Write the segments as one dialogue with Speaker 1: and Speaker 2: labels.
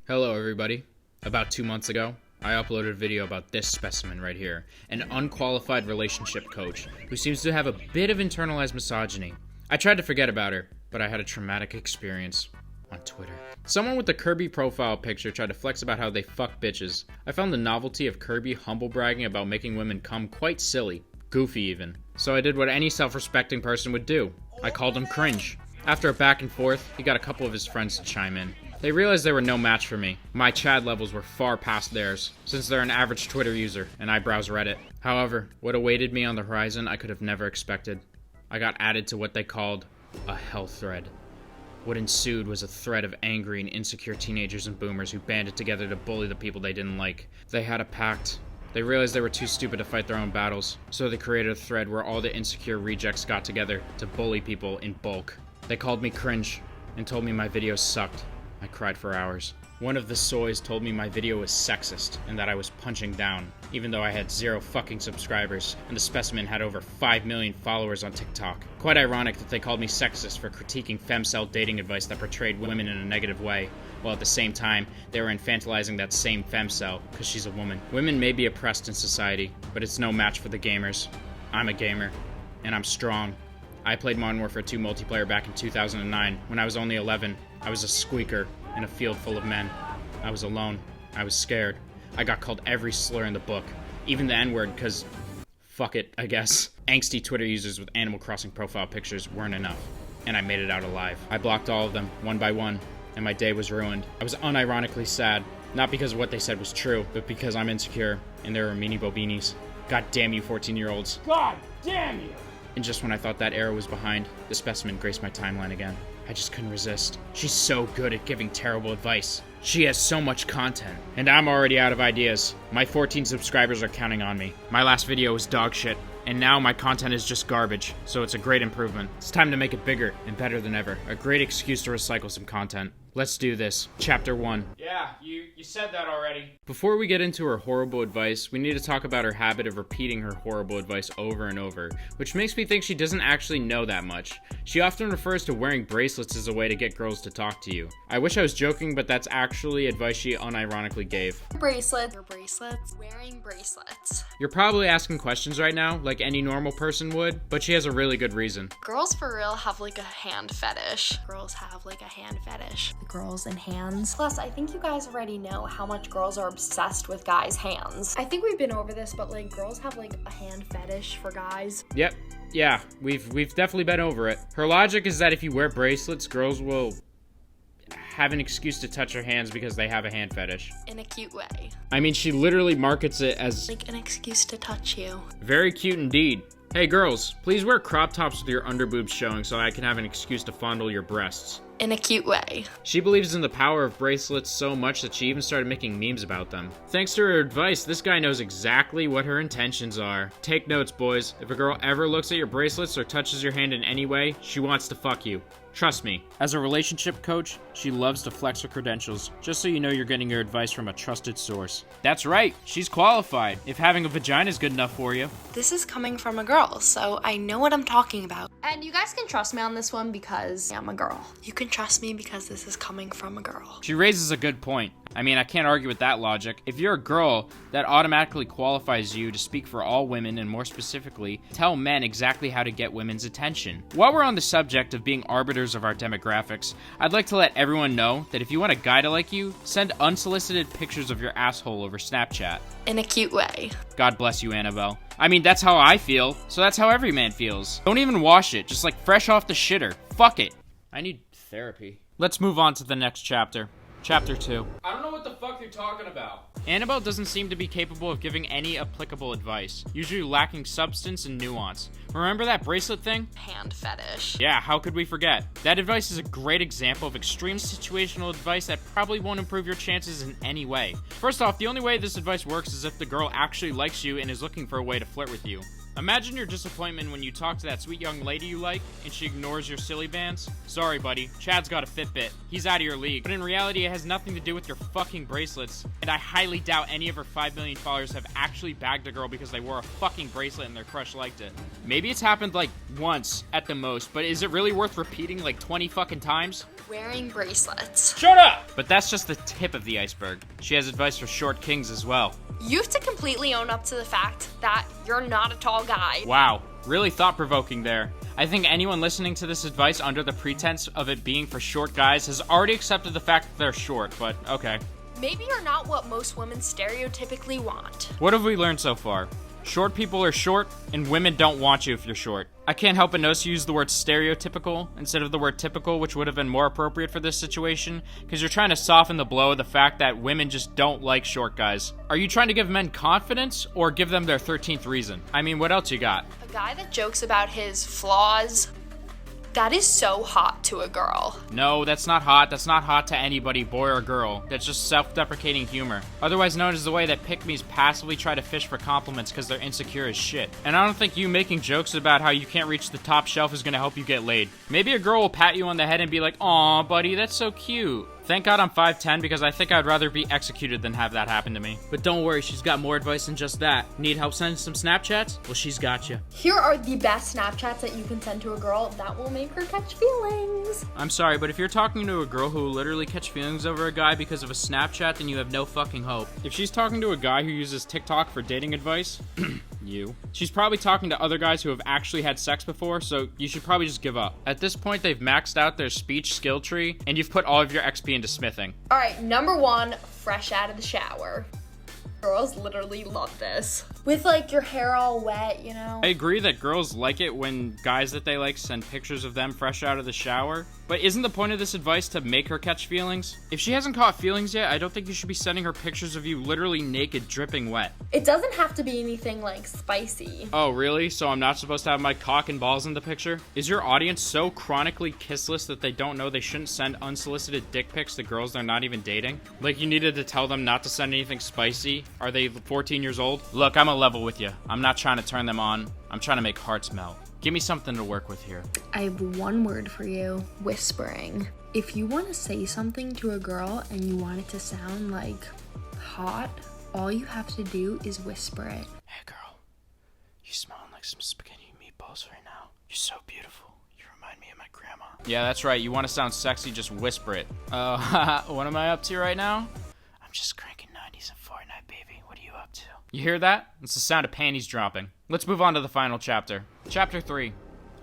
Speaker 1: Hello everybody. About 2 months ago, I uploaded a video about this specimen right here, an unqualified relationship coach who seems to have a bit of internalized misogyny. I tried to forget about her, but I had a traumatic experience on Twitter. Someone with the Kirby profile picture tried to flex about how they fuck bitches. I found the novelty of Kirby humble bragging about making women come quite silly, goofy even. So I did what any self-respecting person would do. I called him cringe. After a back and forth, he got a couple of his friends to chime in. They realized they were no match for me. My Chad levels were far past theirs, since they're an average Twitter user, and I browse Reddit. However, what awaited me on the horizon I could have never expected. I got added to what they called a hell thread. What ensued was a thread of angry and insecure teenagers and boomers who banded together to bully the people they didn't like. They had a pact. They realized they were too stupid to fight their own battles, so they created a thread where all the insecure rejects got together to bully people in bulk. They called me cringe and told me my videos sucked. I cried for hours. One of the soys told me my video was sexist and that I was punching down, even though I had 0 fucking subscribers and the specimen had over 5 million followers on TikTok. Quite ironic that they called me sexist for critiquing femcel dating advice that portrayed women in a negative way, while at the same time they were infantilizing that same femcel because she's a woman. Women may be oppressed in society, but it's no match for the gamers. I'm a gamer, and I'm strong. I played Modern Warfare 2 multiplayer back in 2009. When I was only 11, I was a squeaker in a field full of men. I was alone. I was scared. I got called every slur in the book, even the N-word, because fuck it, I guess. Angsty Twitter users with Animal Crossing profile pictures weren't enough, and I made it out alive. I blocked all of them, one by one, and my day was ruined. I was unironically sad, not because of what they said was true, but because I'm insecure, and there were meanie bobinis. God damn you 14-year-olds. God damn you! And just when I thought that era was behind, the specimen graced my timeline again. I just couldn't resist. She's so good at giving terrible advice. She has so much content. And I'm already out of ideas. My 14 subscribers are counting on me. My last video was dog shit, and now my content is just garbage, so it's a great improvement. It's time to make it bigger and better than ever. A great excuse to recycle some content. Let's do this. Chapter 1. Yeah, you said that already. Before we get into her horrible advice, we need to talk about her habit of repeating her horrible advice over and over, which makes me think she doesn't actually know that much. She often refers to wearing bracelets as a way to get girls to talk to you. I wish I was joking, but that's actually advice she unironically gave.
Speaker 2: Bracelets. Wearing bracelets.
Speaker 1: You're probably asking questions right now, like any normal person would, but she has a really good reason.
Speaker 2: Girls for real have like a hand fetish. Girls have like a hand fetish. Girls and hands. Plus, I think you guys already know how much girls are obsessed with guys' hands. I think we've been over this, but like girls have like a hand fetish for guys.
Speaker 1: Yep. Yeah, we've definitely been over it. Her logic is that if you wear bracelets, girls will have an excuse to touch her hands because they have a hand fetish.
Speaker 2: In a cute way.
Speaker 1: I mean, she literally markets it as
Speaker 2: like an excuse to touch you.
Speaker 1: Very cute indeed. Hey girls, please wear crop tops with your underboobs showing so I can have an excuse to fondle your breasts.
Speaker 2: In a cute way.
Speaker 1: She believes in the power of bracelets so much that she even started making memes about them. Thanks to her advice, this guy knows exactly what her intentions are. Take notes, boys. If a girl ever looks at your bracelets or touches your hand in any way, she wants to fuck you. Trust me. As a relationship coach, she loves to flex her credentials, just so you know you're getting your advice from a trusted source. That's right, she's qualified, if having a vagina is good enough for you.
Speaker 2: This is coming from a girl, so I know what I'm talking about. And you guys can trust me on this one because I'm a girl. You can trust me because this is coming from a girl.
Speaker 1: She raises a good point. I mean, I can't argue with that logic. If you're a girl, that automatically qualifies you to speak for all women and more specifically, tell men exactly how to get women's attention. While we're on the subject of being arbiters of our demographics, I'd like to let everyone know that if you want a guy to like you, send unsolicited pictures of your asshole over Snapchat.
Speaker 2: In a cute way.
Speaker 1: God bless you, Annabelle. I mean, that's how I feel, so that's how every man feels. Don't even wash it, just like fresh off the shitter. Fuck it. I need therapy. Let's move on to the next chapter. Chapter 2. I don't know what the fuck you're talking about. Annabelle doesn't seem to be capable of giving any applicable advice, usually lacking substance and nuance. Remember that bracelet thing?
Speaker 2: Hand fetish.
Speaker 1: Yeah, how could we forget? That advice is a great example of extreme situational advice that probably won't improve your chances in any way. First off, the only way this advice works is if the girl actually likes you and is looking for a way to flirt with you. Imagine your disappointment when you talk to that sweet young lady you like, and she ignores your silly bands. Sorry, buddy. Chad's got a Fitbit. He's out of your league. But in reality, it has nothing to do with your fucking bracelets. And I highly doubt any of her 5 million followers have actually bagged a girl because they wore a fucking bracelet and their crush liked it. Maybe it's happened like once at the most, but is it really worth repeating like 20 fucking times?
Speaker 2: wearing bracelets.
Speaker 1: Shut up! But that's just the tip of the iceberg. She has advice for short kings as well.
Speaker 2: You have to completely own up to the fact that you're not a tall guy.
Speaker 1: Wow, really thought-provoking there. I think anyone listening to this advice under the pretense of it being for short guys has already accepted the fact that they're short, but okay.
Speaker 2: Maybe you're not what most women stereotypically want.
Speaker 1: What have we learned so far? Short people are short, and women don't want you if you're short. I can't help but notice you use the word stereotypical instead of the word typical, which would have been more appropriate for this situation, because you're trying to soften the blow of the fact that women just don't like short guys. Are you trying to give men confidence, or give them their 13th reason? I mean, what else you got?
Speaker 2: A guy that jokes about his flaws, that is so hot to a girl.
Speaker 1: No, that's not hot. That's not hot to anybody, boy or girl. That's just self-deprecating humor. Otherwise known as the way that pick-me's passively try to fish for compliments because they're insecure as shit. And I don't think you making jokes about how you can't reach the top shelf is gonna help you get laid. Maybe a girl will pat you on the head and be like, "Aw, buddy, that's so cute." Thank God I'm 5'10", because I think I'd rather be executed than have that happen to me. But don't worry, she's got more advice than just that. Need help sending some Snapchats? Well, she's got you.
Speaker 2: Here are the best Snapchats that you can send to a girl that will make her catch feelings.
Speaker 1: I'm sorry, but if you're talking to a girl who will literally catch feelings over a guy because of a Snapchat, then you have no fucking hope. If she's talking to a guy who uses TikTok for dating advice, she's probably talking to other guys who have actually had sex before, so you should probably just give up. At this point, they've maxed out their speech skill tree, and you've put all of your XP into smithing.
Speaker 2: All right, number 1, fresh out of the shower. Girls literally love this. With like your hair all wet, you know?
Speaker 1: I agree that girls like it when guys that they like send pictures of them fresh out of the shower, but isn't the point of this advice to make her catch feelings? If she hasn't caught feelings yet, I don't think you should be sending her pictures of you literally naked, dripping wet.
Speaker 2: It doesn't have to be anything like spicy.
Speaker 1: Oh, really? So I'm not supposed to have my cock and balls in the picture? Is your audience so chronically kissless that they don't know they shouldn't send unsolicited dick pics to girls they're not even dating? Like you needed to tell them not to send anything spicy? Are they 14 years old? Look, I'm a level with you. I'm not trying to turn them on. I'm trying to make hearts melt. Give me something to work with here.
Speaker 2: I have one word for you. Whispering. If you want to say something to a girl and you want it to sound like hot, all you have to do is whisper it.
Speaker 1: Hey girl, you smelling like some spaghetti and meatballs right now. You're so beautiful. You remind me of my grandma. Yeah, that's right. You want to sound sexy, just whisper it. What am I up to right now? I'm just cranking 90s and Fortnite, baby. What are you up to? You hear that? It's the sound of panties dropping. Let's move on to the final chapter. Chapter 3.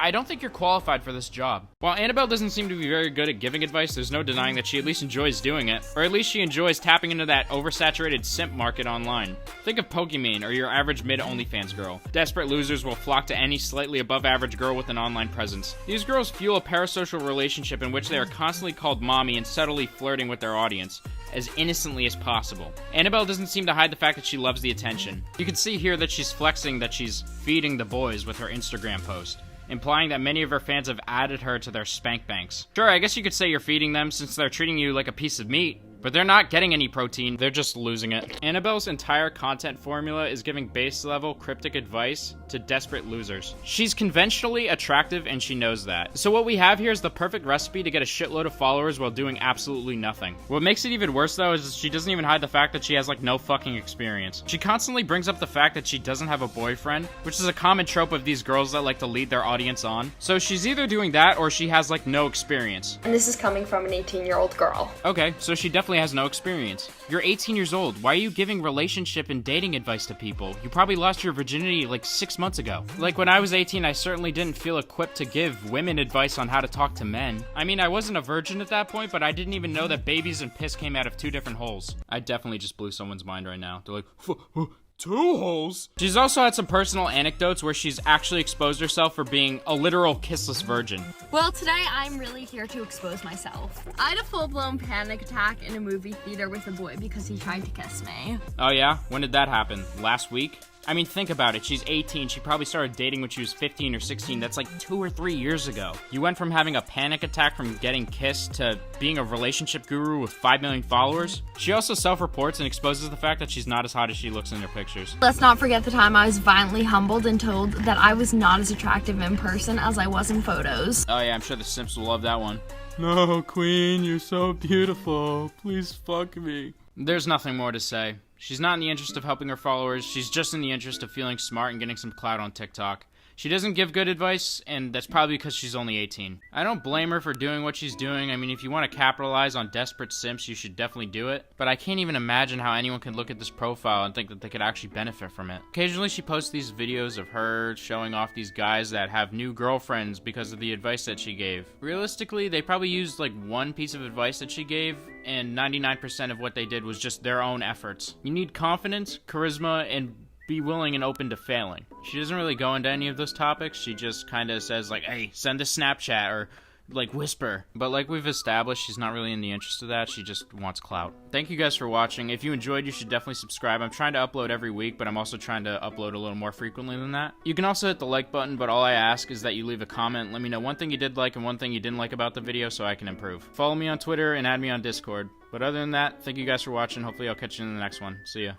Speaker 1: I don't think you're qualified for this job. While Annabelle doesn't seem to be very good at giving advice, there's no denying that she at least enjoys doing it. Or at least she enjoys tapping into that oversaturated simp market online. Think of Pokimane or your average mid-OnlyFans girl. Desperate losers will flock to any slightly above average girl with an online presence. These girls fuel a parasocial relationship in which they are constantly called mommy and subtly flirting with their audience as innocently as possible. Annabelle doesn't seem to hide the fact that she loves the attention. You can see here that she's flexing that she's feeding the boys with her Instagram post, implying that many of her fans have added her to their spank banks. Sure, I guess you could say you're feeding them since they're treating you like a piece of meat, but they're not getting any protein, they're just losing it. Annabelle's entire content formula is giving base level cryptic advice to desperate losers. She's conventionally attractive and she knows that. So what we have here is the perfect recipe to get a shitload of followers while doing absolutely nothing. What makes it even worse though is she doesn't even hide the fact that she has like no fucking experience. She constantly brings up the fact that she doesn't have a boyfriend, which is a common trope of these girls that like to lead their audience on. So she's either doing that or she has like no experience.
Speaker 2: And this is coming from an 18-year-old girl.
Speaker 1: Okay, so she definitely has no experience. You're 18 years old. Why are you giving relationship and dating advice to people? You probably lost your virginity like 6 months ago. Like when I was 18, I certainly didn't feel equipped to give women advice on how to talk to men. I mean, I wasn't a virgin at that point, but I didn't even know that babies and piss came out of 2 different holes. I definitely just blew someone's mind right now. They're like, 2 holes? She's also had some personal anecdotes where she's actually exposed herself for being a literal kissless virgin.
Speaker 3: Well, today I'm really here to expose myself. I had a full-blown panic attack in a movie theater with a boy because he tried to kiss me.
Speaker 1: Oh yeah? When did that happen? Last week? I mean, think about it. She's 18. She probably started dating when she was 15 or 16. That's like 2 or 3 years ago. You went from having a panic attack from getting kissed to being a relationship guru with 5 million followers. She also self-reports and exposes the fact that she's not as hot as she looks in her pictures.
Speaker 3: Let's not forget the time I was violently humbled and told that I was not as attractive in person as I was in photos.
Speaker 1: Oh yeah, I'm sure the simps will love that one. No, queen, you're so beautiful. Please fuck me. There's nothing more to say. She's not in the interest of helping her followers. She's just in the interest of feeling smart and getting some clout on TikTok. She doesn't give good advice, and that's probably because she's only 18. I don't blame her for doing what she's doing. I mean, if you want to capitalize on desperate simps, you should definitely do it. But I can't even imagine how anyone could look at this profile and think that they could actually benefit from it. Occasionally, she posts these videos of her showing off these guys that have new girlfriends because of the advice that she gave. Realistically, they probably used like one piece of advice that she gave, and 99% of what they did was just their own efforts. You need confidence, charisma, and be willing and open to failing. She doesn't really go into any of those topics. She just kind of says like, hey, send a Snapchat or like whisper. But like we've established, she's not really in the interest of that. She just wants clout. Thank you guys for watching. If you enjoyed, you should definitely subscribe. I'm trying to upload every week, but I'm also trying to upload a little more frequently than that. You can also hit the like button, but all I ask is that you leave a comment. Let me know one thing you did like and one thing you didn't like about the video so I can improve. Follow me on Twitter and add me on Discord. But other than that, thank you guys for watching. Hopefully I'll catch you in the next one. See ya.